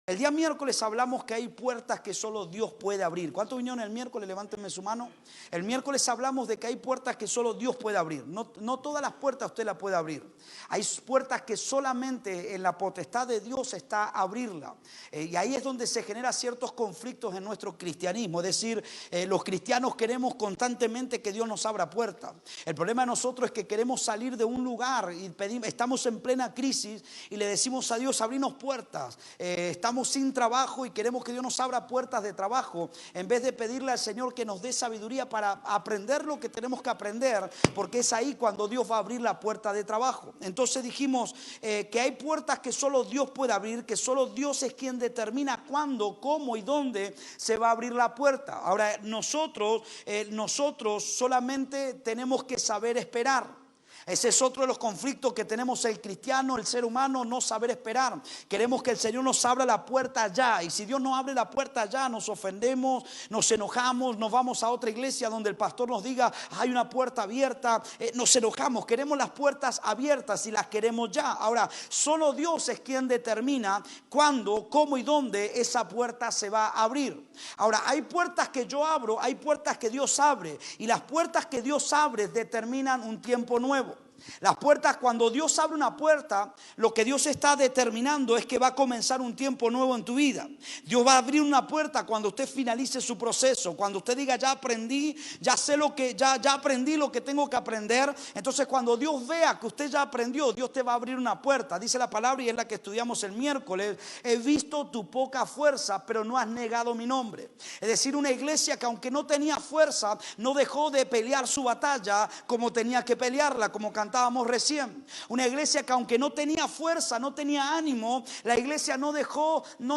El día miércoles hablamos que hay puertas que solo Dios puede abrir. ¿Cuántos vinieron el miércoles? Levántenme su mano. El miércoles hablamos de que hay puertas que solo Dios puede abrir. No todas las puertas usted las puede abrir. Hay puertas que solamente en la potestad de Dios está abrirla. Y ahí es donde se generan ciertos conflictos en nuestro cristianismo. Es decir, los cristianos queremos constantemente que Dios nos abra puertas. El problema de nosotros es que queremos salir de un lugar y estamos en plena crisis y le decimos a Dios, abrinos puertas. Estamos sin trabajo y queremos que Dios nos abra puertas de trabajo, en vez de pedirle al Señor que nos dé sabiduría para aprender lo que tenemos que aprender, porque es ahí cuando Dios va a abrir la puerta de trabajo. Entonces dijimos que hay puertas que solo Dios puede abrir, que solo Dios es quien determina cuándo, cómo y dónde se va a abrir la puerta. Ahora nosotros solamente tenemos que saber esperar. Ese es otro de los conflictos que tenemos el cristiano, el ser humano, no saber esperar. Queremos que el Señor nos abra la puerta ya. Y si Dios no abre la puerta ya, nos ofendemos, nos enojamos, nos vamos a otra iglesia donde el pastor nos diga, hay una puerta abierta. Nos enojamos, queremos las puertas abiertas y las queremos ya. Ahora, solo Dios es quien determina cuándo, cómo y dónde esa puerta se va a abrir. Ahora, hay puertas que yo abro, hay puertas que Dios abre. Y las puertas que Dios abre determinan un tiempo nuevo. Las puertas, cuando Dios abre una puerta, lo que Dios está determinando es que va a comenzar un tiempo nuevo en tu vida. Dios va a abrir una puerta cuando usted finalice su proceso, cuando usted diga, ya aprendí, ya sé lo que, ya aprendí lo que tengo que aprender. Entonces cuando Dios vea que usted ya aprendió, Dios te va a abrir una puerta. Dice la palabra, y es la que estudiamos el miércoles, he visto tu poca fuerza, pero no has negado mi nombre. Es decir, una iglesia que aunque no tenía fuerza, no dejó de pelear su batalla como tenía que pelearla, como cantábamos recién. Una iglesia que aunque no tenía fuerza, no tenía ánimo, la iglesia no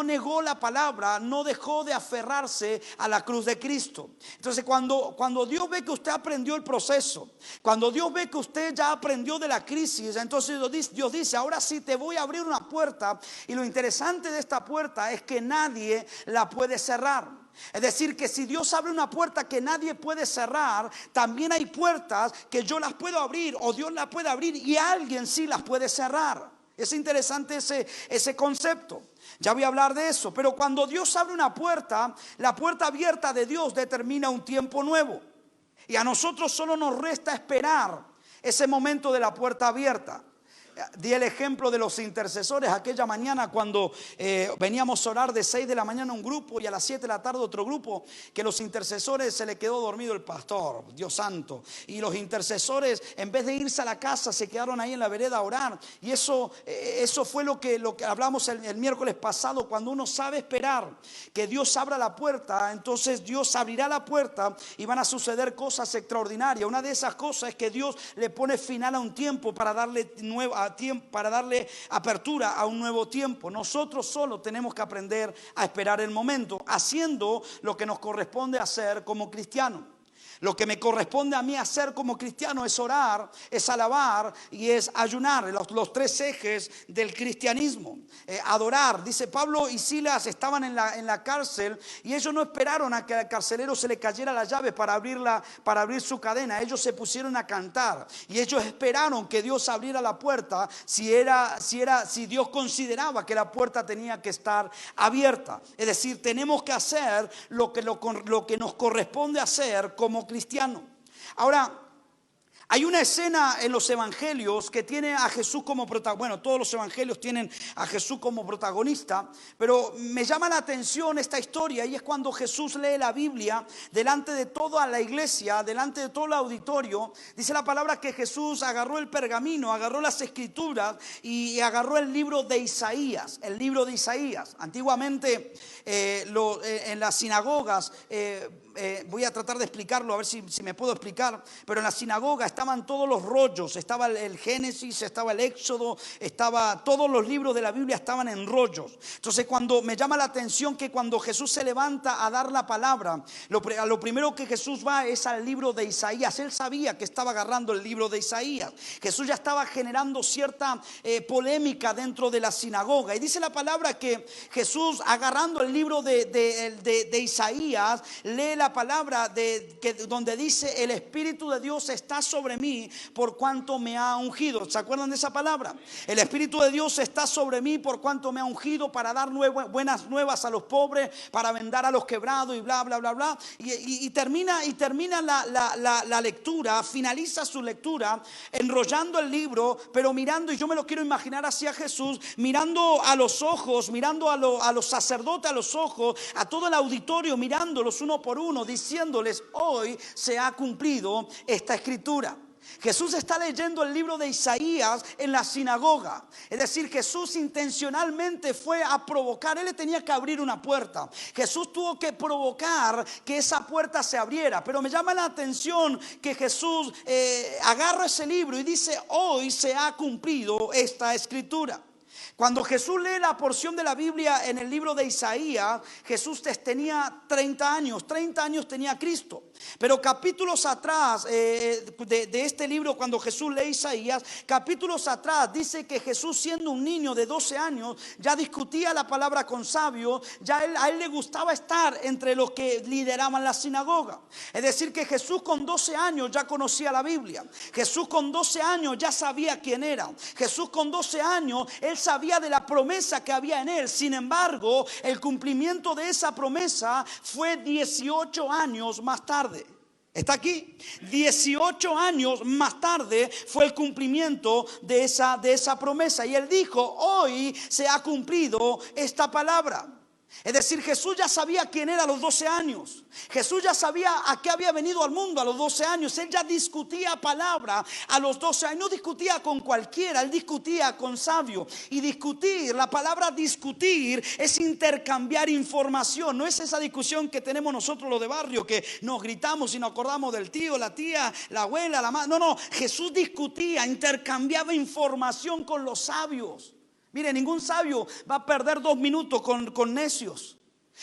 negó la palabra, no dejó de aferrarse a la cruz de Cristo. Entonces cuando Dios ve que usted aprendió el proceso, cuando Dios ve que usted ya aprendió de la crisis, entonces Dios dice, ahora sí te voy a abrir una puerta. Y lo interesante de esta puerta es que nadie la puede cerrar. Es decir, que si Dios abre una puerta que nadie puede cerrar, también hay puertas que yo las puedo abrir o Dios las puede abrir y alguien sí las puede cerrar. Es interesante ese concepto. Ya voy a hablar de eso. Pero cuando Dios abre una puerta, la puerta abierta de Dios determina un tiempo nuevo. Y a nosotros solo nos resta esperar ese momento de la puerta abierta. Di el ejemplo de los intercesores aquella mañana cuando veníamos a orar de 6 de la mañana un grupo y a las 7 de la tarde otro grupo, que los intercesores se le quedó dormido el pastor, Dios santo, y los intercesores en vez de irse a la casa se quedaron ahí en la vereda a orar. Y eso fue lo que hablamos el miércoles pasado. Cuando uno sabe esperar que Dios abra la puerta, entonces Dios abrirá la puerta y van a suceder cosas extraordinarias. Una de esas cosas es que Dios le pone final a un tiempo para darle apertura a un nuevo tiempo. Nosotros solo tenemos que aprender a esperar el momento, haciendo lo que nos corresponde hacer como cristianos. Lo que me corresponde a mí hacer como cristiano es orar, es alabar y es ayunar. Los tres ejes del cristianismo. Adorar. Dice Pablo y Silas estaban en la cárcel y ellos no esperaron a que al carcelero se le cayera la llave para abrir su cadena. Ellos se pusieron a cantar y ellos esperaron que Dios abriera la puerta si Dios consideraba que la puerta tenía que estar abierta. Es decir, tenemos que hacer lo que nos corresponde hacer como cristiano. Ahora, hay una escena en los evangelios que tiene a Jesús como protagonista. Bueno, todos los evangelios tienen a Jesús como protagonista, pero me llama la atención esta historia y es cuando Jesús lee la Biblia delante de toda la iglesia, delante de todo el auditorio. Dice la palabra que Jesús agarró el pergamino, agarró las escrituras y agarró el libro de Isaías. El libro de Isaías. Antiguamente en las sinagogas, voy a tratar de explicarlo, a ver si me puedo explicar, pero en la sinagoga estaban todos los rollos, estaba el Génesis, estaba el Éxodo, todos los libros de la Biblia estaban en rollos. Entonces cuando me llama la atención que cuando Jesús se levanta a dar la palabra, lo primero que Jesús va es al libro de Isaías. Él sabía que estaba agarrando el libro de Isaías. Jesús ya estaba generando cierta polémica dentro de la sinagoga y dice la palabra que Jesús, agarrando el libro de Isaías, lee la palabra donde dice: el Espíritu de Dios está sobre mí por cuanto me ha ungido. ¿Se acuerdan de esa palabra? El Espíritu de Dios está sobre mí por cuanto me ha ungido para dar buenas nuevas a los pobres, para vendar a los quebrados y bla, bla, bla, bla. Y termina la lectura, finaliza su lectura enrollando el libro, pero mirando, y yo me lo quiero imaginar así a Jesús, mirando a los ojos, mirando a los sacerdotes a los ojos, a todo el auditorio, mirándolos uno por uno, diciéndoles: hoy se ha cumplido esta escritura. Jesús está leyendo el libro de Isaías en la sinagoga. Es decir, Jesús intencionalmente fue a provocar. Él le tenía que abrir una puerta. Jesús tuvo que provocar que esa puerta se abriera. Pero me llama la atención que Jesús agarra ese libro y dice: hoy se ha cumplido esta escritura. Cuando Jesús lee la porción de la Biblia en el libro de Isaías, Jesús tenía 30 años. 30 años tenía Cristo. Pero capítulos atrás de este libro, cuando Jesús lee Isaías, capítulos atrás dice que Jesús, siendo un niño de 12 años, ya discutía la palabra con sabios. Ya a él le gustaba estar entre los que lideraban la sinagoga. Es decir, que Jesús con 12 años ya conocía la Biblia. Jesús con 12 años ya sabía quién era. Jesús con 12 años, él sabía de la promesa que había en él. Sin embargo, el cumplimiento de esa promesa fue 18 años más tarde. ¿Está aquí? 18 años más tarde fue el cumplimiento de esa promesa. Y él dijo: hoy se ha cumplido esta palabra. Es decir, Jesús ya sabía quién era a los 12 años. Jesús ya sabía a qué había venido al mundo a los 12 años. Él ya discutía palabra a los 12 años. No discutía con cualquiera, él discutía con sabios. Y discutir, la palabra discutir es intercambiar información. No es esa discusión que tenemos nosotros los de barrio, que nos gritamos y nos acordamos del tío, la tía, la abuela, la madre. No, Jesús discutía, intercambiaba información con los sabios. Mire, ningún sabio va a perder 2 minutos con necios.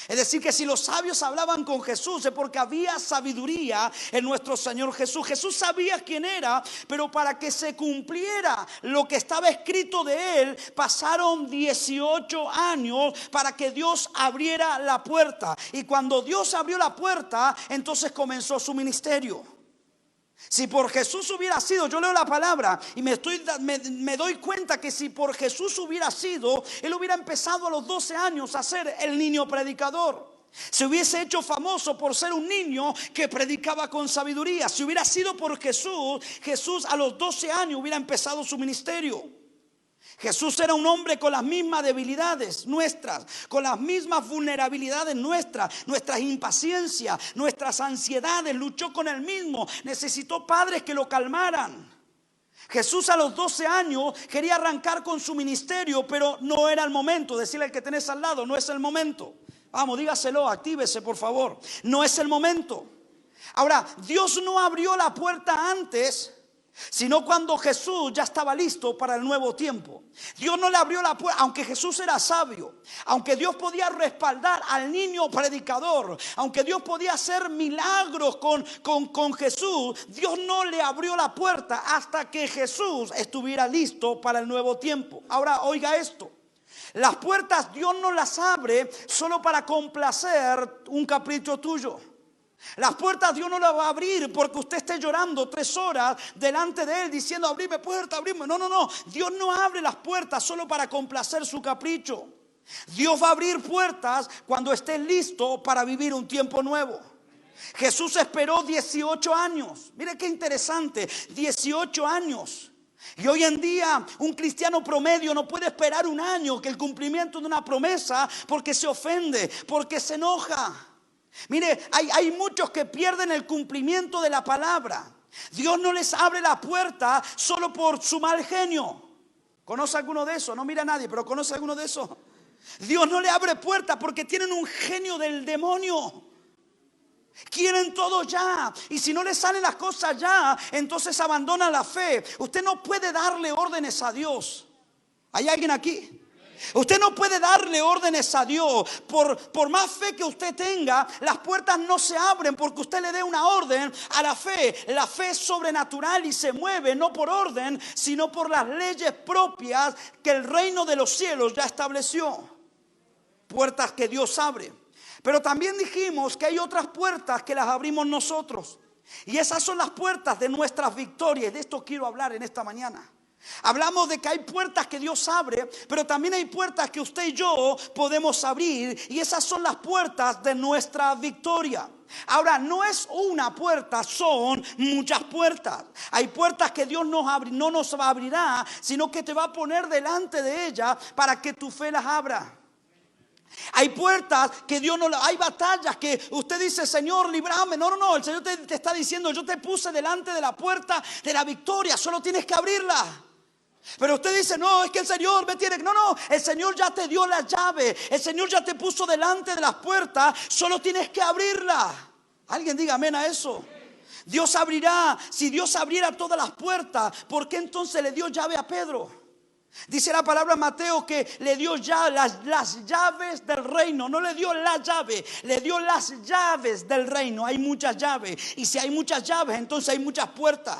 Es decir, que si los sabios hablaban con Jesús es porque había sabiduría en nuestro Señor Jesús. Jesús sabía quién era, pero para que se cumpliera lo que estaba escrito de él, pasaron 18 años para que Dios abriera la puerta. Y cuando Dios abrió la puerta, entonces comenzó su ministerio. Si por Jesús hubiera sido, yo leo la palabra y me doy cuenta que si por Jesús hubiera sido, él hubiera empezado a los 12 años a ser el niño predicador. Se hubiese hecho famoso por ser un niño que predicaba con sabiduría. Si hubiera sido por Jesús, Jesús a los 12 años hubiera empezado su ministerio. Jesús era un hombre con las mismas debilidades nuestras, con las mismas vulnerabilidades nuestras impaciencias, nuestras ansiedades. Luchó con él mismo, necesitó padres que lo calmaran. Jesús a los 12 años quería arrancar con su ministerio, pero no era el momento. Decirle al que tenés al lado: no es el momento. Vamos, dígaselo, actívese por favor. No es el momento. Ahora, Dios no abrió la puerta antes, sino cuando Jesús ya estaba listo para el nuevo tiempo. Dios no le abrió la puerta, aunque Jesús era sabio, aunque Dios podía respaldar al niño predicador, aunque Dios podía hacer milagros con Jesús. Dios no le abrió la puerta hasta que Jesús estuviera listo para el nuevo tiempo. Ahora oiga esto: las puertas Dios no las abre solo para complacer un capricho tuyo. Las puertas Dios no las va a abrir porque usted esté llorando 3 horas delante de él diciendo: abrime puerta, abrime. No. Dios no abre las puertas solo para complacer su capricho. Dios va a abrir puertas cuando esté listo para vivir un tiempo nuevo. Jesús esperó 18 años. Mire qué interesante, 18 años. Y hoy en día un cristiano promedio no puede esperar 1 año que el cumplimiento de una promesa, porque se ofende, porque se enoja. Mire, hay muchos que pierden el cumplimiento de la palabra. Dios no les abre la puerta solo por su mal genio. ¿Conoce alguno de esos? No mira a nadie, pero ¿conoce alguno de esos? Dios no le abre puerta porque tienen un genio del demonio. Quieren todo ya, y si no les salen las cosas ya, entonces abandonan la fe. Usted no puede darle órdenes a Dios. ¿Hay alguien aquí? Usted no puede darle órdenes a Dios. Por más fe que usted tenga, las puertas no se abren porque usted le dé una orden a la fe. La fe es sobrenatural y se mueve no por orden, sino por las leyes propias que el reino de los cielos ya estableció. Puertas que Dios abre. Pero también dijimos que hay otras puertas que las abrimos nosotros. Y esas son las puertas de nuestras victorias. De esto quiero hablar en esta mañana. Hablamos de que hay puertas que Dios abre, pero también hay puertas que usted y yo podemos abrir. Y esas son las puertas de nuestra victoria. Ahora, no es una puerta, son muchas puertas. Hay puertas que Dios no nos abrirá, sino que te va a poner delante de ella para que tu fe las abra. Hay puertas que Dios no, hay batallas que usted dice, Señor, líbrame. No, el Señor te está diciendo, yo te puse delante de la puerta de la victoria, solo tienes que abrirla. Pero usted dice, no, es que el Señor me tiene. No, el Señor ya te dio la llave. El Señor ya te puso delante de las puertas, solo tienes que abrirla. Alguien diga amén a eso. Dios abrirá. Si Dios abriera todas las puertas, ¿por qué entonces le dio llave a Pedro? Dice la palabra Mateo que le dio ya las llaves del reino. No le dio la llave, le dio las llaves del reino. Hay muchas llaves. Y si hay muchas llaves, entonces hay muchas puertas.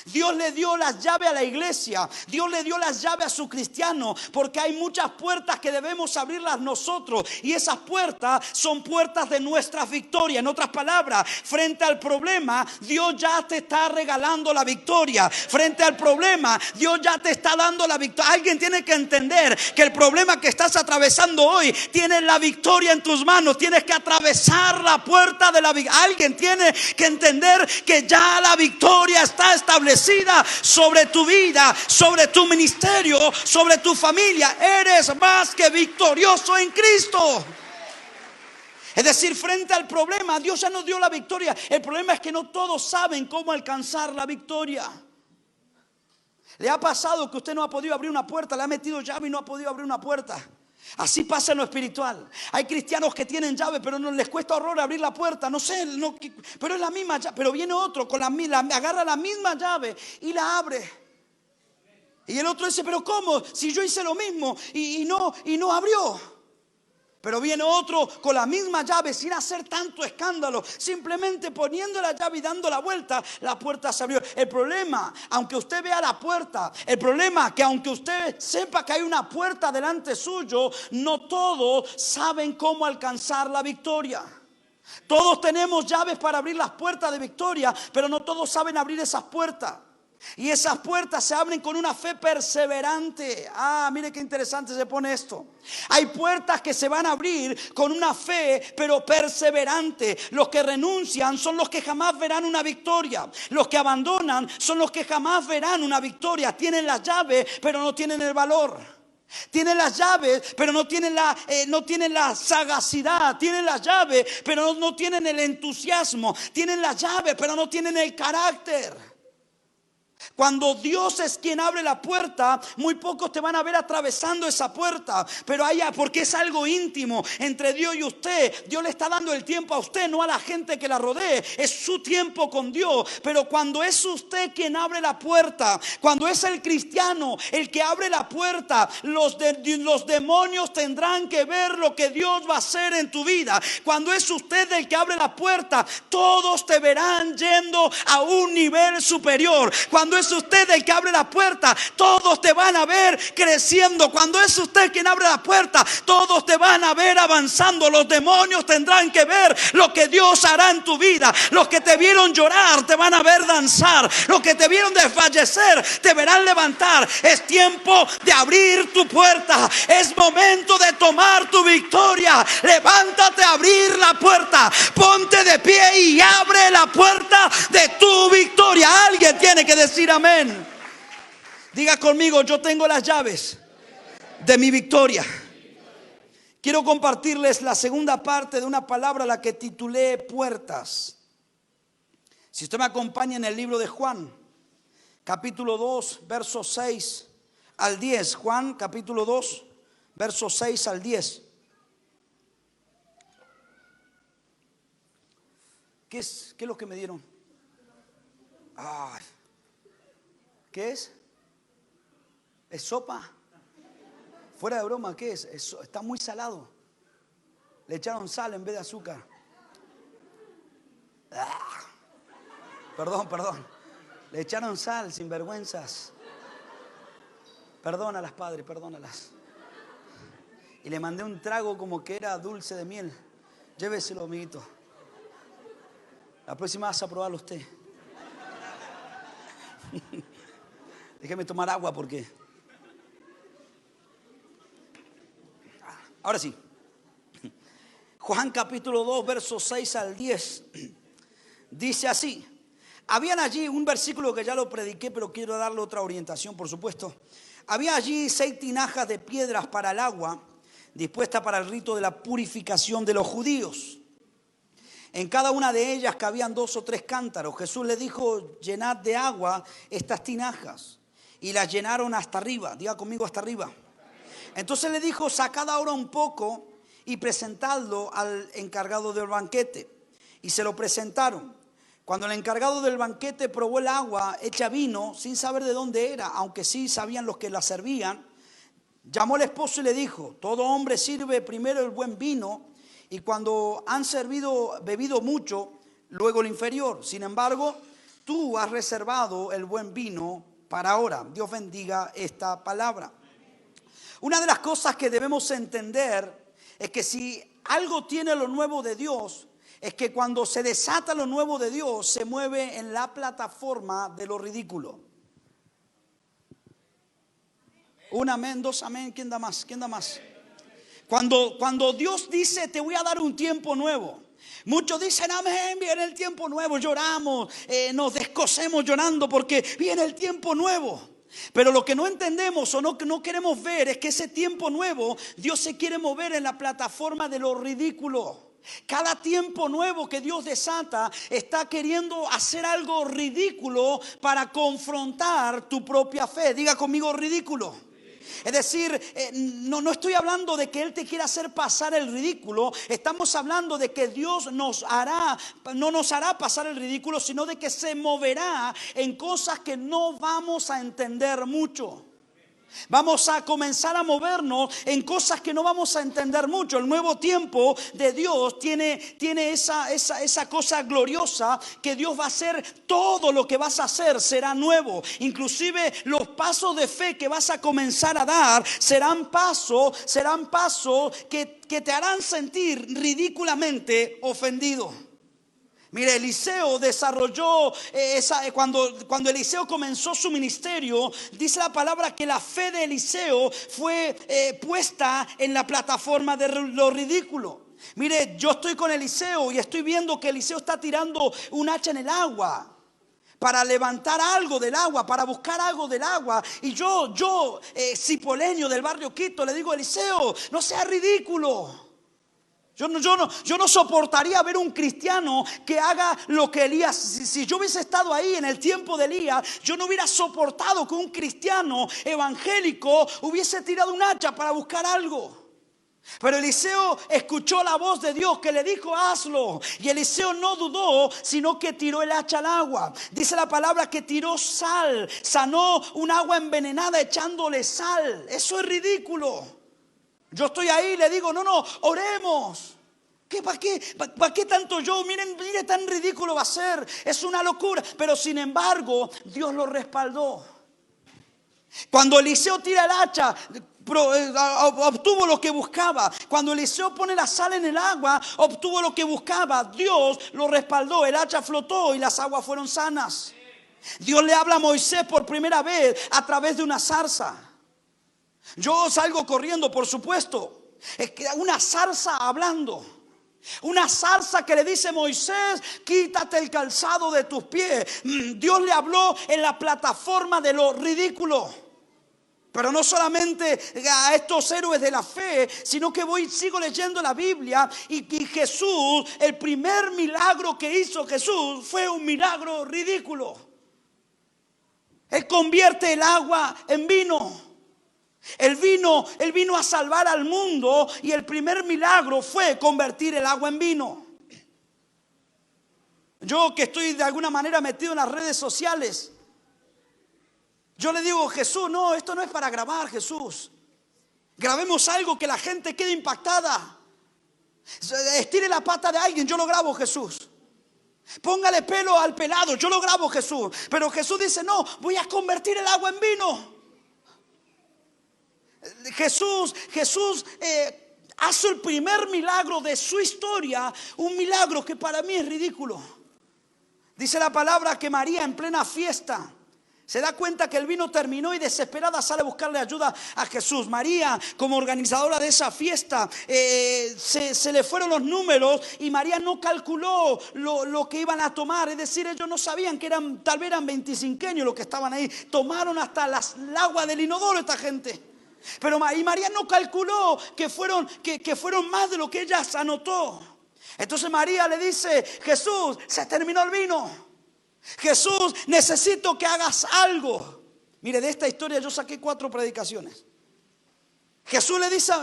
Dios le dio las llaves a la iglesia. Dios le dio las llaves a su cristiano, porque hay muchas puertas que debemos abrirlas nosotros. Y esas puertas son puertas de nuestras victorias. En otras palabras, frente al problema, Dios ya te está regalando la victoria. Frente al problema, Dios ya te está dando la victoria. Alguien tiene que entender que el problema que estás atravesando hoy, tienes la victoria en tus manos. Tienes que atravesar la puerta de la victoria. Alguien tiene que entender que ya la victoria está establecida sobre tu vida, sobre tu ministerio, sobre tu familia. Eres más que victorioso en Cristo. Es decir, frente al problema, Dios ya nos dio la victoria. El problema es que no todos saben cómo alcanzar la victoria. ¿Le ha pasado que usted no ha podido abrir una puerta? Le ha metido llave y no ha podido abrir una puerta. Así pasa en lo espiritual. Hay cristianos que tienen llave, pero no les cuesta horror abrir la puerta. No sé, pero es la misma llave. Pero viene otro con agarra la misma llave y la abre. Y el otro dice, pero ¿cómo? Si yo hice lo mismo y no abrió. Pero viene otro con la misma llave sin hacer tanto escándalo, simplemente poniendo la llave y dando la vuelta, la puerta se abrió. El problema, aunque usted vea la puerta, el problema es que aunque usted sepa que hay una puerta delante suyo, no todos saben cómo alcanzar la victoria. Todos tenemos llaves para abrir las puertas de victoria, pero no todos saben abrir esas puertas. Y esas puertas se abren con una fe perseverante. Mire qué interesante se pone esto. Hay puertas que se van a abrir con una fe, pero perseverante. Los que renuncian son los que jamás verán una victoria. Los que abandonan son los que jamás verán una victoria. Tienen la llave, pero no tienen el valor. Tienen las llaves, pero no tienen la sagacidad. Tienen las llaves, pero no tienen el entusiasmo. Tienen las llaves, pero no tienen el carácter. Cuando Dios es quien abre la puerta, muy pocos te van a ver atravesando esa puerta. Pero porque es algo íntimo entre Dios y usted. Dios le está dando el tiempo a usted, no a la gente que la rodee. Es su tiempo con Dios. Pero cuando es usted quien abre la puerta, cuando es el cristiano el que abre la puerta, los demonios tendrán que ver lo que Dios va a hacer en tu vida. Cuando es usted el que abre la puerta, todos te verán yendo a un nivel superior. Cuando es usted el que abre la puerta, todos te van a ver creciendo. Cuando es usted quien abre la puerta, todos te van a ver avanzando. Los demonios tendrán que ver lo que Dios hará en tu vida. Los que te vieron llorar te van a ver danzar. Los que te vieron desfallecer te verán levantar. Es tiempo de abrir tu puerta. Es momento de tomar tu victoria. Levántate a abrir la puerta. Ponte de pie y abre la puerta de tu victoria. Alguien tiene que decir amén. Diga conmigo, yo tengo las llaves de mi victoria. Quiero compartirles la segunda parte de una palabra a la que titulé puertas. Si usted me acompaña en el libro de Juan, capítulo 2, versos 6 al 10. Juan, capítulo 2, versos 6 al 10. ¿Qué es lo que me dieron? ¿Qué es? ¿Es sopa? Fuera de broma, ¿qué es? Está muy salado. Le echaron sal en vez de azúcar. Perdón. Le echaron sal, sinvergüenzas. Perdónalas, Padre, perdónalas. Y le mandé un trago como que era dulce de miel. Lléveselo, amiguito. La próxima vas a probarlo usted. Déjeme tomar agua porque... Ahora sí. Juan capítulo 2, versos 6 al 10. Dice así. Habían allí un versículo que ya lo prediqué, pero quiero darle otra orientación, por supuesto. Había allí 6 tinajas de piedras para el agua, dispuestas para el rito de la purificación de los judíos. En cada una de ellas cabían 2 o 3 cántaros. Jesús le dijo: llenad de agua estas tinajas. Y las llenaron hasta arriba. Diga conmigo, hasta arriba. Entonces le dijo: sacad ahora un poco y presentadlo al encargado del banquete. Y se lo presentaron. Cuando el encargado del banquete probó el agua hecha vino, sin saber de dónde era, aunque sí sabían los que la servían, llamó al esposo y le dijo: todo hombre sirve primero el buen vino, y cuando han bebido mucho, luego el inferior. Sin embargo, tú has reservado el buen vino para ahora. Dios bendiga esta palabra. Una de las cosas que debemos entender es que si algo tiene lo nuevo de Dios, es que cuando se desata lo nuevo de Dios, se mueve en la plataforma de lo ridículo. Un amén, 2 amén. ¿Quién da más? ¿Quién da más? Cuando Dios dice: te voy a dar un tiempo nuevo, muchos dicen: amén, viene el tiempo nuevo. Lloramos, nos descosemos llorando porque viene el tiempo nuevo. Pero lo que no entendemos o no queremos ver es que ese tiempo nuevo, Dios se quiere mover en la plataforma de lo ridículo. Cada tiempo nuevo que Dios desata está queriendo hacer algo ridículo para confrontar tu propia fe. Diga conmigo, ridículo. Es decir, no estoy hablando de que Él te quiera hacer pasar el ridículo. Estamos hablando de que Dios no nos hará pasar el ridículo, sino de que se moverá en cosas que no vamos a entender mucho. Vamos a comenzar a movernos en cosas que no vamos a entender mucho. El nuevo tiempo de Dios tiene esa cosa gloriosa, que Dios va a hacer. Todo lo que vas a hacer será nuevo. Inclusive los pasos de fe que vas a comenzar a dar serán pasos que te harán sentir ridículamente ofendido. Mire, Eliseo desarrolló cuando Eliseo comenzó su ministerio, dice la palabra que la fe de Eliseo fue puesta en la plataforma de lo ridículo. Mire, yo estoy con Eliseo y estoy viendo que Eliseo está tirando un hacha en el agua para levantar algo del agua, para buscar algo del agua. Y yo cipoleño del barrio Quito, le digo: Eliseo, no sea ridículo. Yo no soportaría ver un cristiano que haga lo que Elías. Si yo hubiese estado ahí en el tiempo de Elías, yo no hubiera soportado que un cristiano evangélico hubiese tirado un hacha para buscar algo. Pero Eliseo escuchó la voz de Dios que le dijo: hazlo. Y Eliseo no dudó, sino que tiró el hacha al agua. Dice la palabra que tiró sal, sanó un agua envenenada echándole sal. Eso es ridículo. Yo estoy ahí y le digo: no, oremos. ¿Para qué tanto yo? Miren, tan ridículo va a ser. Es una locura. Pero sin embargo, Dios lo respaldó. Cuando Eliseo tira el hacha, obtuvo lo que buscaba. Cuando Eliseo pone la sal en el agua, obtuvo lo que buscaba. Dios lo respaldó. El hacha flotó y las aguas fueron sanas. Dios le habla a Moisés por primera vez a través de una zarza. Yo salgo corriendo, por supuesto. Es que una zarza hablando. Una zarza que le dice a Moisés: quítate el calzado de tus pies. Dios le habló en la plataforma de lo ridículo. Pero no solamente a estos héroes de la fe, sino que sigo leyendo la Biblia y Jesús, el primer milagro que hizo Jesús fue un milagro ridículo. Él convierte el agua en vino. Él vino a salvar al mundo y el primer milagro fue convertir el agua en vino. Yo que estoy de alguna manera metido en las redes sociales, yo le digo: Jesús, no, esto no es para grabar, Jesús. Grabemos algo que la gente quede impactada. Estire la pata de alguien, yo lo grabo, Jesús. Póngale pelo al pelado, yo lo grabo, Jesús. Pero Jesús dice: no, voy a convertir el agua en vino. Jesús hace el primer milagro de su historia, un milagro que para mí es ridículo. Dice la palabra que María, en plena fiesta, se da cuenta que el vino terminó y desesperada sale a buscarle ayuda a Jesús. María, como organizadora de esa fiesta, se le fueron los números y María no calculó lo que iban a tomar. Es decir, ellos no sabían que tal vez eran 25 los que estaban ahí. Tomaron hasta el agua del inodoro esta gente. Pero María no calculó que fueron más de lo que ella anotó. Entonces María le dice: Jesús, se terminó el vino. Jesús, necesito que hagas algo. Mire, de esta historia yo saqué 4 predicaciones.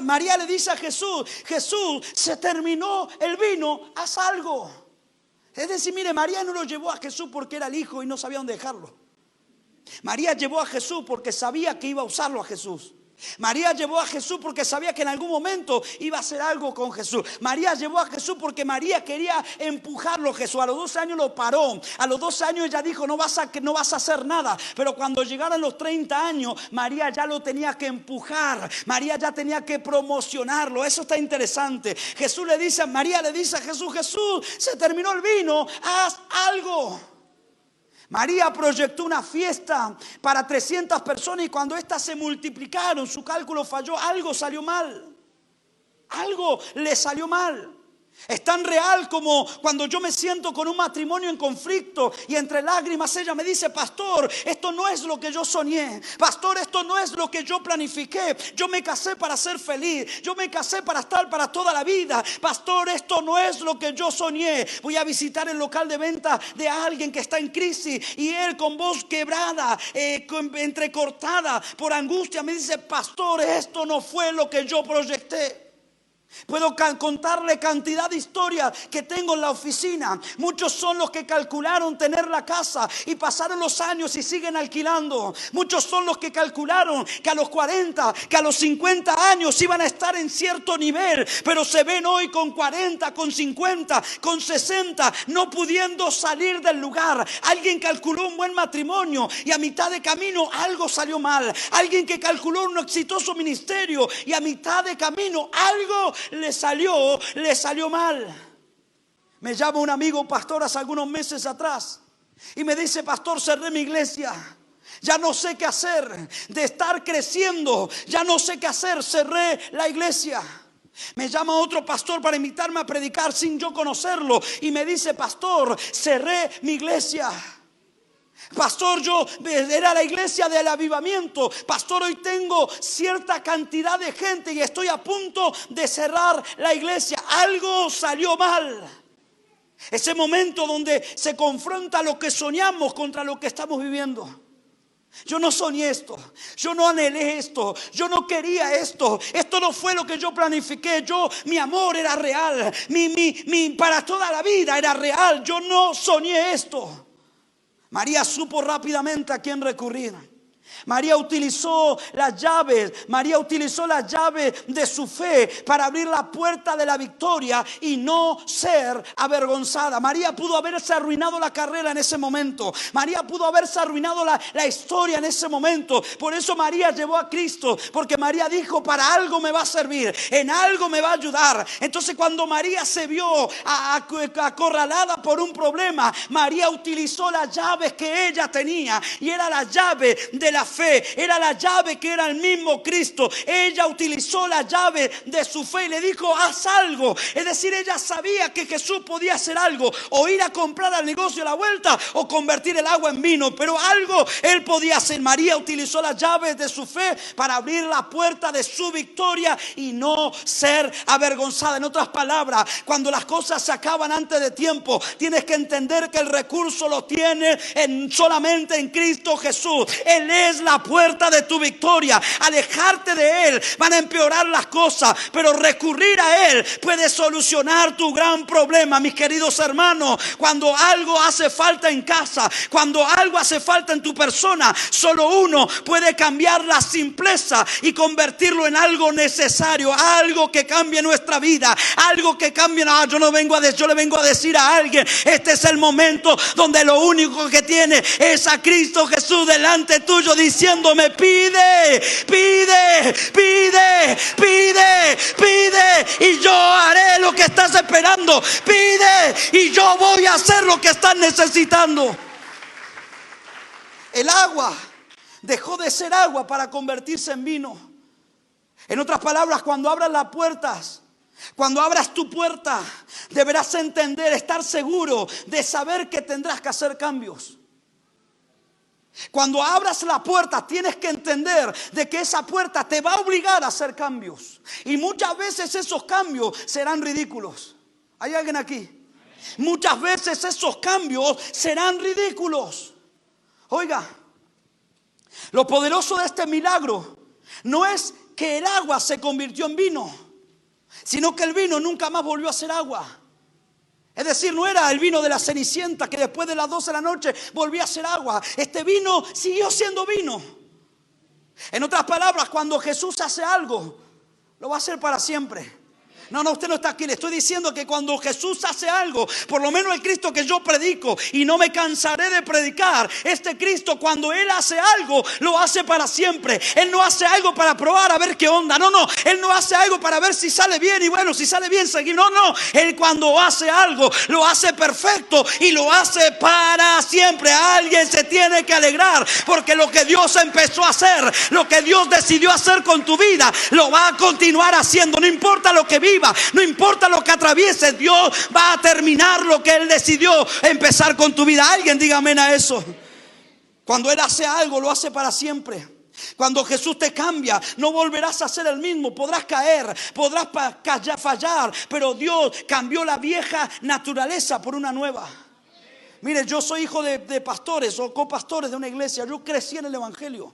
María le dice a Jesús: Jesús, se terminó el vino, haz algo. Es decir, mire, María no lo llevó a Jesús porque era el hijo y no sabía dónde dejarlo. María llevó a Jesús porque sabía que iba a usarlo a Jesús. María llevó a Jesús porque sabía que en algún momento iba a hacer algo con Jesús. María llevó a Jesús porque María quería empujarlo a Jesús. A los 12 años lo paró. A los 12 años ella dijo: no vas a hacer nada. Pero cuando llegaron los 30 años, María ya lo tenía que empujar. María ya tenía que promocionarlo. Eso está interesante. María le dice a Jesús: Jesús, se terminó el vino, haz algo. María proyectó una fiesta para 300 personas y cuando éstas se multiplicaron, su cálculo falló, algo salió mal. Algo le salió mal. Es tan real como cuando yo me siento con un matrimonio en conflicto y entre lágrimas ella me dice: pastor, esto no es lo que yo soñé. Pastor, esto no es lo que yo planifiqué. Yo me casé para ser feliz. Yo me casé para estar para toda la vida. Pastor, esto no es lo que yo soñé. Voy a visitar el local de venta de alguien que está en crisis y él con voz quebrada, entrecortada por angustia, me dice: pastor, esto no fue lo que yo proyecté. Puedo contarle cantidad de historias que tengo en la oficina. Muchos son los que calcularon tener la casa y pasaron los años y siguen alquilando. Muchos son los que calcularon que a los 40, que a los 50 años iban a estar en cierto nivel, pero se ven hoy con 40, con 50, con 60, no pudiendo salir del lugar. Alguien calculó un buen matrimonio y a mitad de camino algo salió mal. Alguien que calculó un exitoso ministerio y a mitad de camino algo le salió mal. Me llama un amigo pastor hace algunos meses atrás y me dice: pastor, cerré mi iglesia. Ya no sé qué hacer. De estar creciendo, ya no sé qué hacer. Cerré la iglesia. Me llama otro pastor para invitarme a predicar sin yo conocerlo y me dice: pastor, cerré mi iglesia. Pastor, yo era la iglesia del avivamiento. Pastor, hoy tengo cierta cantidad de gente y estoy a punto de cerrar la iglesia. Algo salió mal. Ese momento donde se confronta lo que soñamos contra lo que estamos viviendo. Yo no soñé esto, yo no anhelé esto, yo no quería esto. Esto no fue lo que yo planifiqué. Mi amor era real, para toda la vida era real. Yo no soñé esto. María supo rápidamente a quién recurrir. María utilizó las llaves de su fe para abrir la puerta de la victoria y no ser avergonzada. María pudo haberse arruinado la carrera en ese momento. María pudo haberse arruinado la historia en ese momento. Por eso María llevó a Cristo, porque María dijo: para algo me va a servir, en algo me va a ayudar. Entonces cuando María se vio acorralada por un problema, María utilizó las llaves que ella tenía y era la llave de la fe, era la llave que era el mismo Cristo. Ella utilizó la llave de su fe y le dijo: haz algo. Es decir, ella sabía que Jesús podía hacer algo, o ir a comprar al negocio a la vuelta o convertir el agua en vino, pero algo él podía hacer. María utilizó las llaves de su fe para abrir la puerta de su victoria y no ser avergonzada. En otras palabras, cuando las cosas se acaban antes de tiempo, tienes que entender que el recurso lo tienes solamente en Cristo Jesús. Él es la puerta de tu victoria. Alejarte de Él van a empeorar las cosas, pero recurrir a Él puede solucionar tu gran problema. Mis queridos hermanos, cuando algo hace falta en casa, cuando algo hace falta en tu persona, solo uno puede cambiar la simpleza y convertirlo en algo necesario, algo que cambie nuestra vida, algo que cambie. Yo le vengo a decir a alguien: este es el momento donde lo único que tiene es a Cristo Jesús delante tuyo, diciéndome: pide, pide, pide, pide, pide, y yo haré lo que estás esperando. Pide y yo voy a hacer lo que estás necesitando. El agua dejó de ser agua para convertirse en vino. En otras palabras, cuando abras las puertas, cuando abras tu puerta, deberás entender, estar seguro de saber que tendrás que hacer cambios. Cuando abras la puerta, tienes que entender de que esa puerta te va a obligar a hacer cambios. Y muchas veces esos cambios serán ridículos. ¿Hay alguien aquí? Muchas veces esos cambios serán ridículos. Oiga, lo poderoso de este milagro no es que el agua se convirtió en vino, sino que el vino nunca más volvió a ser agua. Es decir, no era el vino de la Cenicienta que después de las 12 de la noche volvía a ser agua. Este vino siguió siendo vino. En otras palabras, cuando Jesús hace algo, lo va a hacer para siempre. No, usted no está aquí. Le estoy diciendo que cuando Jesús hace algo, por lo menos el Cristo que yo predico, y no me cansaré de predicar, este Cristo, cuando Él hace algo, lo hace para siempre. Él no hace algo para probar a ver qué onda. No, Él no hace algo para ver si sale bien y bueno, si sale bien seguimos. No, Él cuando hace algo, lo hace perfecto y lo hace para siempre. Alguien se tiene que alegrar porque lo que Dios empezó a hacer, lo que Dios decidió hacer con tu vida, lo va a continuar haciendo. No importa lo que viva, no importa lo que atraviese, Dios va a terminar lo que Él decidió empezar con tu vida. Alguien diga amén a eso. Cuando Él hace algo, lo hace para siempre. Cuando Jesús te cambia, no volverás a ser el mismo. Podrás caer, podrás fallar, pero Dios cambió la vieja naturaleza por una nueva. Mire, yo soy hijo de pastores o copastores de una iglesia. Yo crecí en el evangelio,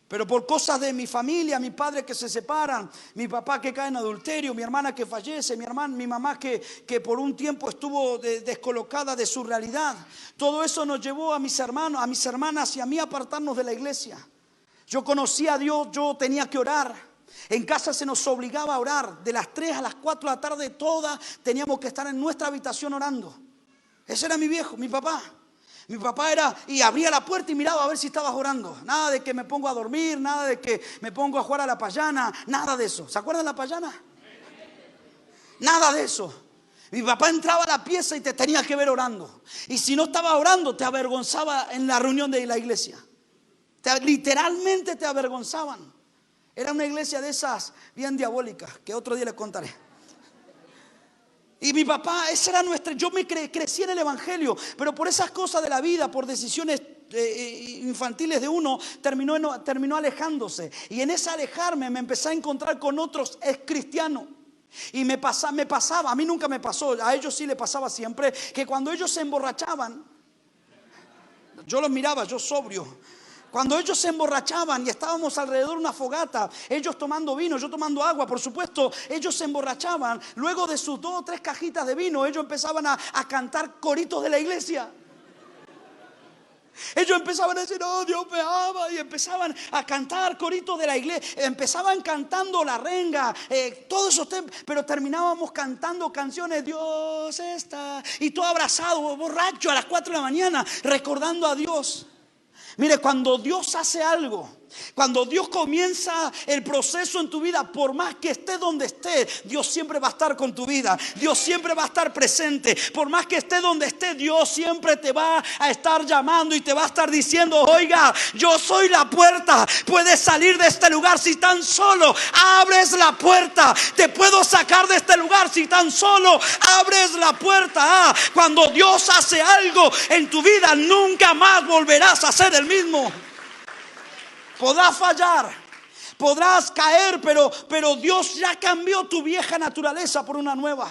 pero por cosas de mi familia, mi padre que se separan, mi papá que cae en adulterio, mi hermana que fallece, mi mamá que por un tiempo estuvo descolocada de su realidad. Todo eso nos llevó a mis hermanos, a mis hermanas y a mí a apartarnos de la iglesia. Yo conocía a Dios, yo tenía que orar. En casa se nos obligaba a orar. De las 3 a las 4 de la tarde todas teníamos que estar en nuestra habitación orando. Ese era mi viejo, mi papá. Mi papá era, y abría la puerta y miraba a ver si estabas orando. Nada de que me pongo a dormir, nada de que me pongo a jugar a la payana, nada de eso. ¿Se acuerdan de la payana? Nada de eso. Mi papá entraba a la pieza y te tenía que ver orando. Y si no estabas orando, te avergonzaba en la reunión de la iglesia. Literalmente te avergonzaban. Era una iglesia de esas bien diabólicas, que otro día les contaré. Y mi papá, esa era nuestra. Yo me crecí en el evangelio, pero por esas cosas de la vida, por decisiones infantiles de uno, terminó alejándose. Y en ese alejarme me empecé a encontrar con otros ex cristianos. Y me pasaba, a mí nunca me pasó, a ellos sí le pasaba siempre, que cuando ellos se emborrachaban, yo los miraba, yo sobrio. Cuando ellos se emborrachaban y estábamos alrededor de una fogata, ellos tomando vino, yo tomando agua, por supuesto, ellos se emborrachaban. Luego de sus 2 o 3 cajitas de vino, ellos empezaban a cantar coritos de la iglesia. Ellos empezaban a decir: oh, Dios me ama, y empezaban a cantar coritos de la iglesia. Empezaban cantando la renga, todos esos temas, pero terminábamos cantando canciones. Dios está, y todo abrazado, borracho a las 4 de la mañana, recordando a Dios. Mire, cuando Dios hace algo, cuando Dios comienza el proceso en tu vida, por más que esté donde esté, Dios siempre va a estar con tu vida. Dios siempre va a estar presente. Por más que esté donde esté, Dios siempre te va a estar llamando y te va a estar diciendo: oiga, yo soy la puerta. Puedes salir de este lugar si tan solo abres la puerta. Te puedo sacar de este lugar si tan solo abres la puerta. Cuando Dios hace algo en tu vida, nunca más volverás a ser el mismo. Podrás fallar, podrás caer, pero Dios ya cambió tu vieja naturaleza por una nueva.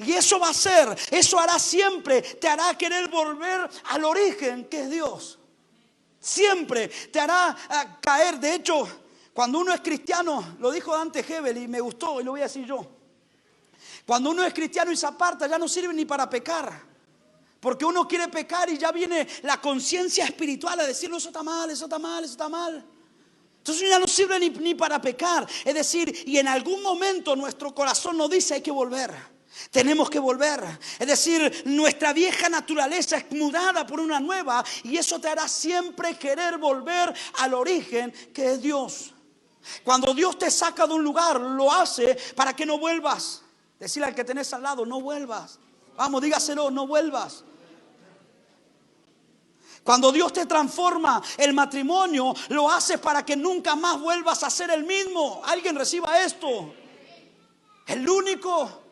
Y eso va a ser, eso hará siempre, te hará querer volver al origen que es Dios. Siempre te hará caer. De hecho, cuando uno es cristiano, lo dijo Dante Gebel y me gustó y lo voy a decir yo. Cuando uno es cristiano y se aparta, ya no sirve ni para pecar. Porque uno quiere pecar y ya viene la conciencia espiritual a decir: no, eso está mal, eso está mal, eso está mal. Entonces ya no sirve ni para pecar. Es decir, y en algún momento nuestro corazón nos dice: hay que volver. Tenemos que volver. Es decir, nuestra vieja naturaleza es mudada por una nueva, y eso te hará siempre querer volver al origen, que es Dios. Cuando Dios te saca de un lugar, lo hace para que no vuelvas. Decirle al que tenés al lado, no vuelvas. Vamos, dígaselo, no vuelvas. Cuando Dios te transforma el matrimonio, lo hace para que nunca más vuelvas a ser el mismo. Alguien reciba esto. El único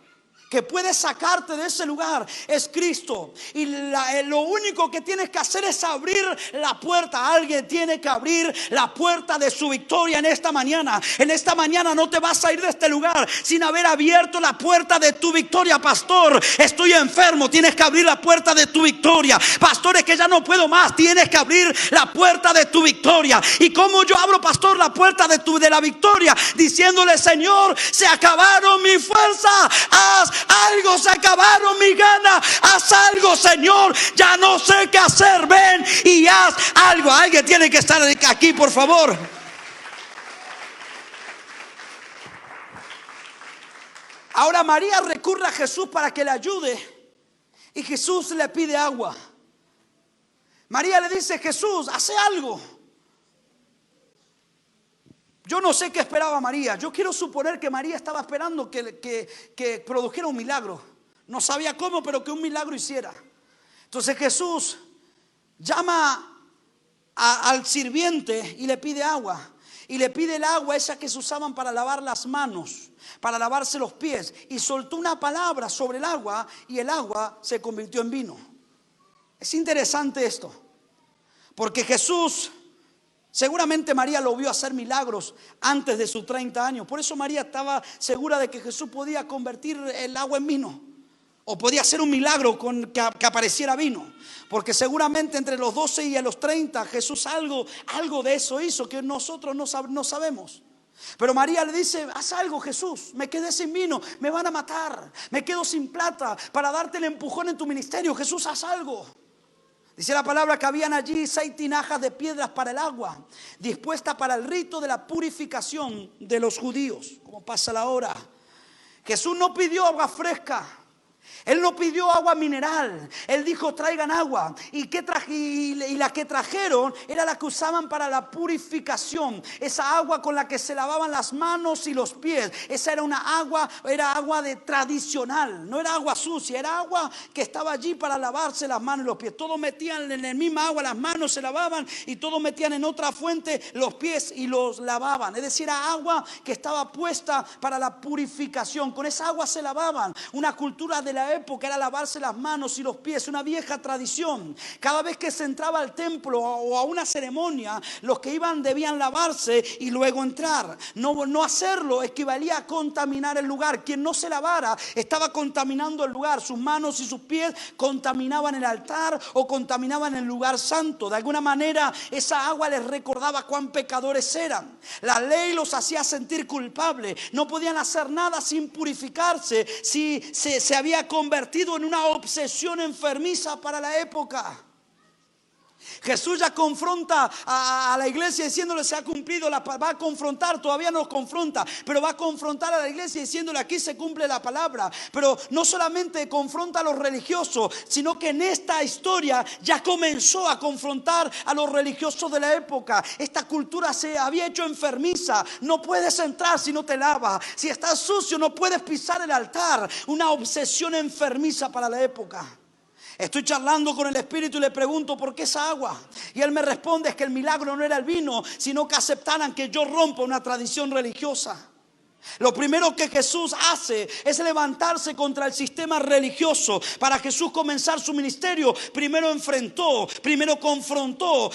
que puede sacarte de ese lugar es Cristo. Y lo único que tienes que hacer es abrir la puerta. Alguien tiene que abrir la puerta de su victoria en esta mañana. En esta mañana no te vas a ir de este lugar sin haber abierto la puerta de tu victoria. Pastor, estoy enfermo, tienes que abrir la puerta de tu victoria. Pastor, es que ya no puedo más, tienes que abrir la puerta de tu victoria. ¿Y cómo yo abro, pastor, la puerta de la victoria? Diciéndole: Señor, se acabaron mi fuerza, haz algo, se acabaron mi ganas, haz algo, Señor, ya no sé qué hacer, ven y haz algo. Alguien tiene que estar aquí, por favor. Ahora María recurre a Jesús para que le ayude, y Jesús le pide agua. María le dice: Jesús, hace algo. Yo no sé qué esperaba María. Yo quiero suponer que María estaba esperando que produjera un milagro. No sabía cómo, pero que un milagro hiciera. Entonces Jesús llama al sirviente y le pide agua. Y le pide el agua esa que se usaban para lavar las manos, para lavarse los pies. Y soltó una palabra sobre el agua, y el agua se convirtió en vino. Es interesante esto, porque Jesús... Seguramente María lo vio hacer milagros antes de sus 30 años. Por eso María estaba segura de que Jesús podía convertir el agua en vino. O podía hacer un milagro con que apareciera vino. Porque seguramente entre los 12 y a los 30 Jesús algo de eso hizo que nosotros no sabemos. Pero María le dice: haz algo, Jesús, me quedé sin vino, me van a matar, me quedo sin plata para darte el empujón en tu ministerio. Jesús, haz algo. Dice la palabra que habían allí 6 tinajas de piedras para el agua, dispuestas para el rito de la purificación de los judíos. Como pasa la hora. Jesús no pidió agua fresca. Él no pidió agua mineral. Él dijo: traigan agua. Y la que trajeron era la que usaban para la purificación. Esa agua con la que se lavaban las manos y los pies. Esa era agua de tradicional. No era agua sucia, era agua que estaba allí para lavarse las manos y los pies. Todos metían en el mismo agua las manos, se lavaban, y todos metían en otra fuente los pies y los lavaban. Es decir, era agua que estaba puesta para la purificación. Con esa agua se lavaban. Una cultura de la época era lavarse las manos y los pies, una vieja tradición. Cada vez que se entraba al templo o a una ceremonia, los que iban debían lavarse y luego entrar. No hacerlo equivalía a contaminar el lugar. Quien no se lavara estaba contaminando el lugar. Sus manos y sus pies contaminaban el altar o contaminaban el lugar santo. De alguna manera esa agua les recordaba cuán pecadores eran. La ley los hacía sentir culpables. No podían hacer nada sin purificarse. Si se había convertido en una obsesión enfermiza para la época. Jesús ya confronta a la iglesia diciéndole: se ha cumplido, va a confrontar, todavía no nos confronta, pero va a confrontar a la iglesia diciéndole: aquí se cumple la palabra. Pero no solamente confronta a los religiosos, sino que en esta historia ya comenzó a confrontar a los religiosos de la época. Esta cultura se había hecho enfermiza. No puedes entrar si no te lavas. Si estás sucio no puedes pisar el altar. Una obsesión enfermiza para la época. Estoy charlando con el Espíritu y le pregunto: ¿por qué esa agua? Y él me responde: es que el milagro no era el vino, sino que aceptaran que yo rompa una tradición religiosa. Lo primero que Jesús hace es levantarse contra el sistema religioso. Para Jesús comenzar su ministerio, primero confrontó,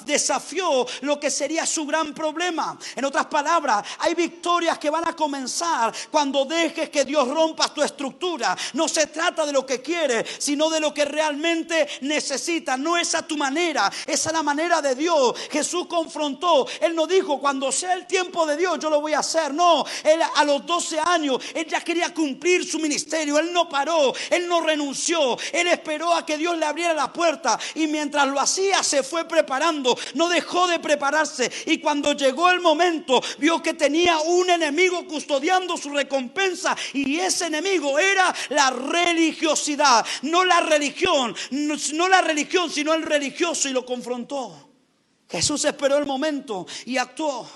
desafió lo que sería su gran problema. En otras palabras, hay victorias que van a comenzar cuando dejes que Dios rompa tu estructura. No se trata de lo que quieres, sino de lo que realmente necesitas. No es a tu manera, es a la manera de Dios. Jesús confrontó. Él no dijo: cuando sea el tiempo de Dios yo lo voy a hacer. No, Él a los 12 años, él ya quería cumplir su ministerio. Él no paró, él no renunció. Él esperó a que Dios le abriera la puerta. Y mientras lo hacía, se fue preparando. No dejó de prepararse. Y cuando llegó el momento, vio que tenía un enemigo custodiando su recompensa. Y ese enemigo era la religiosidad. No la religión, sino el religioso. Y lo confrontó. Jesús esperó el momento y actuó.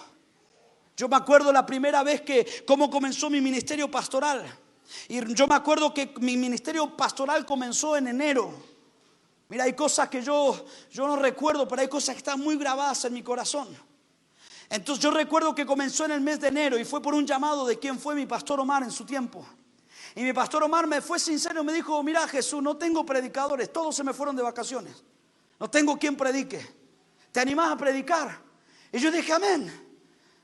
Yo me acuerdo la primera vez cómo comenzó mi ministerio pastoral. Y yo me acuerdo que mi ministerio pastoral comenzó en enero. Mira, hay cosas que yo no recuerdo, pero hay cosas que están muy grabadas en mi corazón. Entonces yo recuerdo que comenzó en el mes de enero y fue por un llamado de quien fue mi pastor Omar en su tiempo. Y mi pastor Omar me fue sincero y me dijo: mira, Jesús, no tengo predicadores, todos se me fueron de vacaciones. No tengo quien predique. ¿Te animás a predicar? Y yo dije: amén.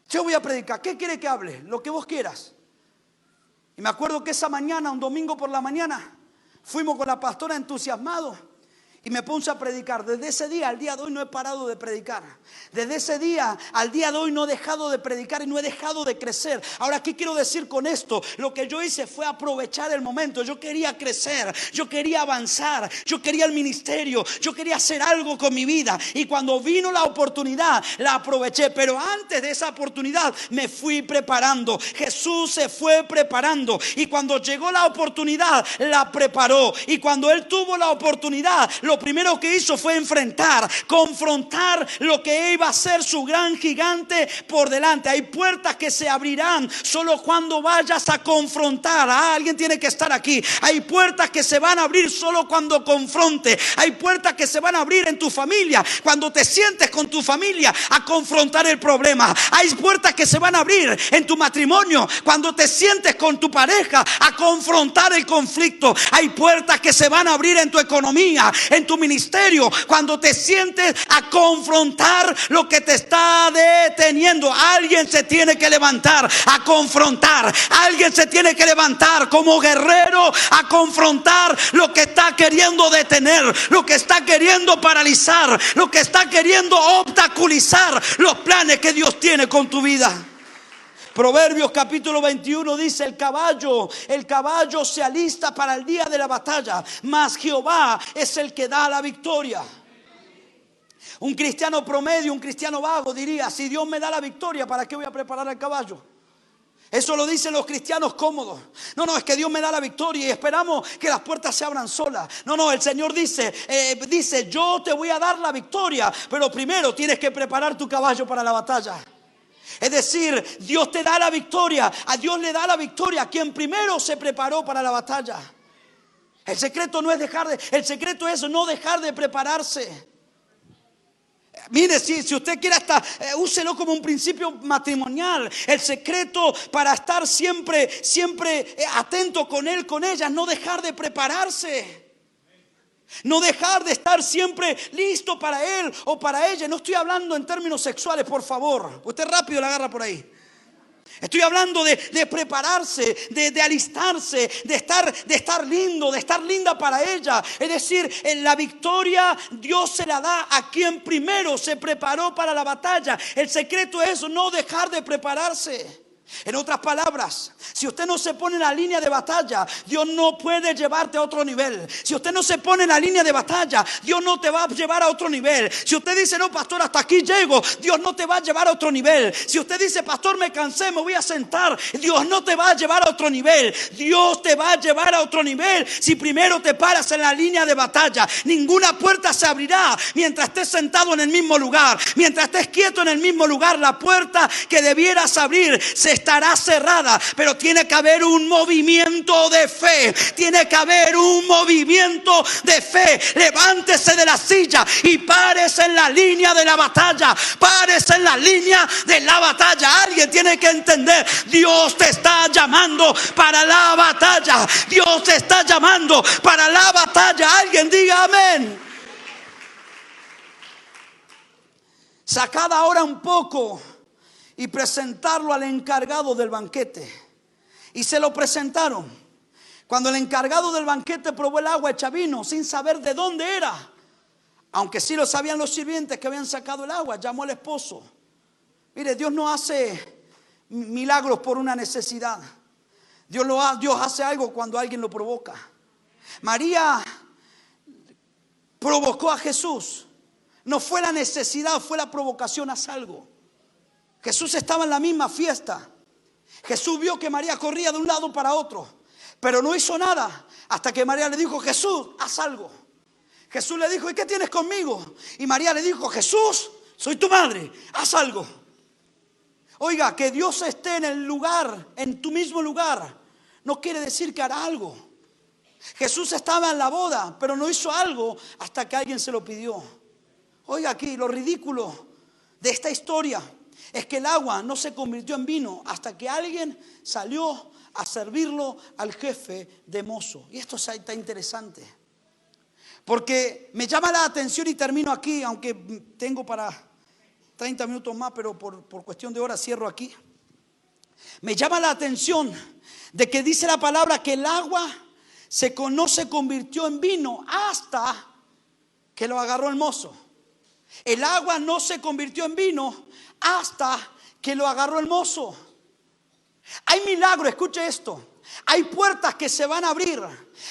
Yo voy a predicar. ¿Qué quiere que hable? Lo que vos quieras. Y me acuerdo que esa mañana, un domingo por la mañana, fuimos con la pastora entusiasmados y me puse a predicar. Desde ese día al día de hoy no he parado de predicar. Desde ese día al día de hoy no he dejado de predicar y no he dejado de crecer. Ahora, ¿qué quiero decir con esto? Lo que yo hice fue aprovechar el momento. Yo quería crecer, yo quería avanzar, yo quería el ministerio, yo quería hacer algo con mi vida. Y cuando vino la oportunidad, la aproveché. Pero antes de esa oportunidad me fui preparando. Jesús se fue preparando. Y cuando llegó la oportunidad, la preparó. Y cuando Él tuvo la oportunidad, lo primero que hizo fue confrontar lo que iba a ser su gran gigante por delante. Hay puertas que se abrirán solo cuando vayas a confrontar. Alguien tiene que estar aquí. Hay puertas que se van a abrir solo cuando confronte. Hay puertas que se van a abrir en tu familia cuando te sientes con tu familia a confrontar el problema. Hay puertas que se van a abrir en tu matrimonio cuando te sientes con tu pareja a confrontar el conflicto. Hay puertas que se van a abrir en tu economía, en tu ministerio, cuando te sientes a confrontar lo que te está deteniendo. Alguien se tiene que levantar a confrontar. Alguien se tiene que levantar como guerrero a confrontar lo que está queriendo detener, lo que está queriendo paralizar, lo que está queriendo obstaculizar los planes que Dios tiene con tu vida. Proverbios capítulo 21 dice: el caballo se alista para el día de la batalla, mas Jehová es el que da la victoria. Un cristiano promedio, un cristiano vago diría: si Dios me da la victoria, ¿para qué voy a preparar al caballo? Eso lo dicen los cristianos cómodos. No, es que Dios me da la victoria y esperamos que las puertas se abran solas. No, el Señor dice, yo te voy a dar la victoria, pero primero tienes que preparar tu caballo para la batalla. Es decir, Dios te da la victoria. A Dios le da la victoria a quien primero se preparó para la batalla. El secreto es no dejar de prepararse. Mire, si usted quiere úselo como un principio matrimonial. El secreto para estar siempre atento con él, con ella, es no dejar de prepararse. No dejar de estar siempre listo para él o para ella. No estoy hablando en términos sexuales, por favor. Usted rápido la agarra por ahí. Estoy hablando de prepararse, de alistarse, de estar lindo, de estar linda para ella. Es decir, en la victoria Dios se la da a quien primero se preparó para la batalla. El secreto es no dejar de prepararse. En otras palabras, si usted no se pone en la línea de batalla, Dios no puede llevarte a otro nivel. Si usted no se pone en la línea de batalla, Dios no te va a llevar a otro nivel. Si usted dice: no, pastor, hasta aquí llego, Dios no te va a llevar a otro nivel. Si usted dice: pastor, me cansé, me voy a sentar, Dios no te va a llevar a otro nivel. Dios te va a llevar a otro nivel si primero te paras en la línea de batalla. Ninguna puerta se abrirá mientras estés sentado en el mismo lugar. Mientras estés quieto en el mismo lugar, la puerta que debieras abrir se estará cerrada. Pero tiene que haber un movimiento de fe. Tiene que haber un movimiento de fe. Levántese de la silla y párese en la línea de la batalla. Párese en la línea de la batalla. Alguien tiene que entender: Dios te está llamando para la batalla. Dios te está llamando para la batalla. Alguien diga amén. Sacad ahora un poco y presentarlo al encargado del banquete. Y se lo presentaron. Cuando el encargado del banquete probó el agua hecha vino, sin saber de dónde era, aunque sí lo sabían los sirvientes que habían sacado el agua, llamó al esposo. Mire, Dios no hace milagros por una necesidad. Dios hace algo cuando alguien lo provoca. María provocó a Jesús. No fue la necesidad, fue la provocación. Haz algo. Jesús estaba en la misma fiesta. Jesús vio que María corría de un lado para otro, pero no hizo nada hasta que María le dijo: Jesús, haz algo. Jesús le dijo: ¿y qué tienes conmigo? Y María le dijo: Jesús, soy tu madre, haz algo. Oiga, que Dios esté en el lugar, en tu mismo lugar, no quiere decir que hará algo. Jesús estaba en la boda, pero no hizo algo hasta que alguien se lo pidió. Oiga, aquí lo ridículo de esta historia es que el agua no se convirtió en vino hasta que alguien salió a servirlo al jefe de mozo. Y esto está interesante, porque me llama la atención, y termino aquí, aunque tengo para 30 minutos más, pero por cuestión de horas cierro aquí. Me llama la atención de que dice la palabra que el agua no se convirtió en vino hasta que lo agarró el mozo. El agua no se convirtió en vino hasta que lo agarró el mozo. Hay milagros, escuche esto. Hay puertas que se van a abrir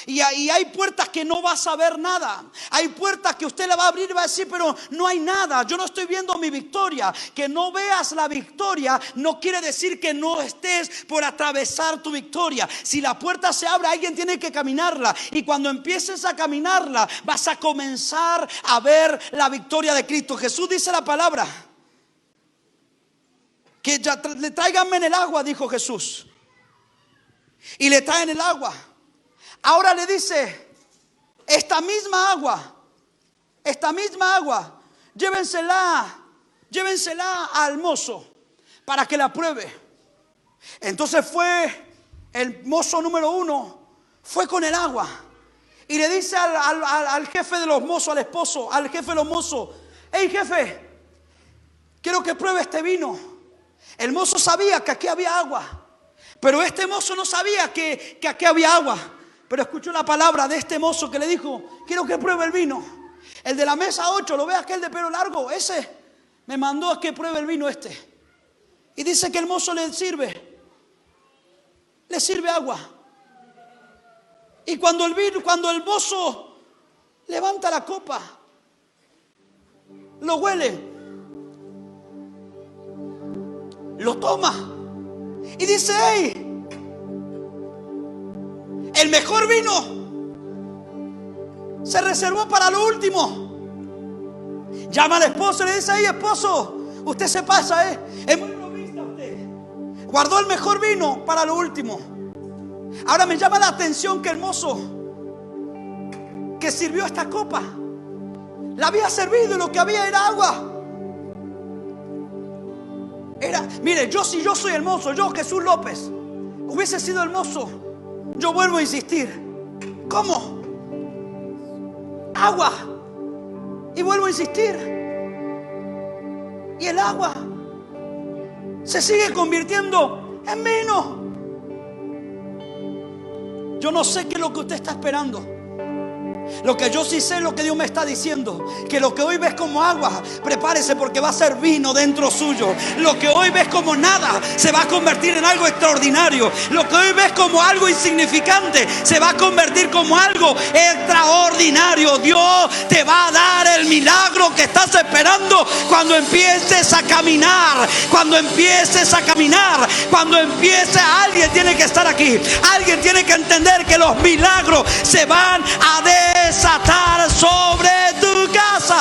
y hay puertas que no vas a ver nada. Hay puertas que usted le va a abrir y va a decir: pero no hay nada, yo no estoy viendo mi victoria. Que no veas la victoria no quiere decir que no estés por atravesar tu victoria. Si la puerta se abre, alguien tiene que caminarla, y cuando empieces a caminarla vas a comenzar a ver la victoria de Cristo. Jesús dice la palabra que le tráiganme en el agua, dijo Jesús. Y le traen el agua. Ahora le dice: esta misma agua, llévensela al mozo para que la pruebe. Entonces fue el mozo número 1, fue con el agua y le dice al jefe de los mozos, al jefe de los mozos: hey jefe, quiero que pruebe este vino. El mozo sabía que aquí había agua, pero este mozo no sabía que aquí había agua. Pero escuchó la palabra de este mozo que le dijo: quiero que pruebe el vino. El de la mesa 8, lo ve, aquel de pelo largo, ese me mandó a que pruebe el vino este. Y dice que el mozo le sirve agua. Y cuando el mozo levanta la copa, lo huele, lo toma y dice: hey, el mejor vino se reservó para lo último. Llama al esposo y le dice: hey, esposo, usted se pasa, es muy bromista usted. Guardó el mejor vino para lo último. Ahora me llama la atención que el mozo que sirvió esta copa la había servido y lo que había era agua. Mire, si yo soy el mozo, yo Jesús López, hubiese sido el mozo, yo vuelvo a insistir: ¿cómo? Agua. Y vuelvo a insistir, y el agua se sigue convirtiendo en vino. Yo no sé qué es lo que usted está esperando. Lo que yo sí sé es lo que Dios me está diciendo: que lo que hoy ves como agua, prepárese, porque va a ser vino dentro suyo. Lo que hoy ves como nada se va a convertir en algo extraordinario. Lo que hoy ves como algo insignificante se va a convertir como algo extraordinario. Dios te va a dar el milagro que estás esperando cuando empieces a caminar. Cuando empieces a caminar, alguien tiene que estar aquí. Alguien tiene que entender que los milagros se van a desatar sobre tu casa.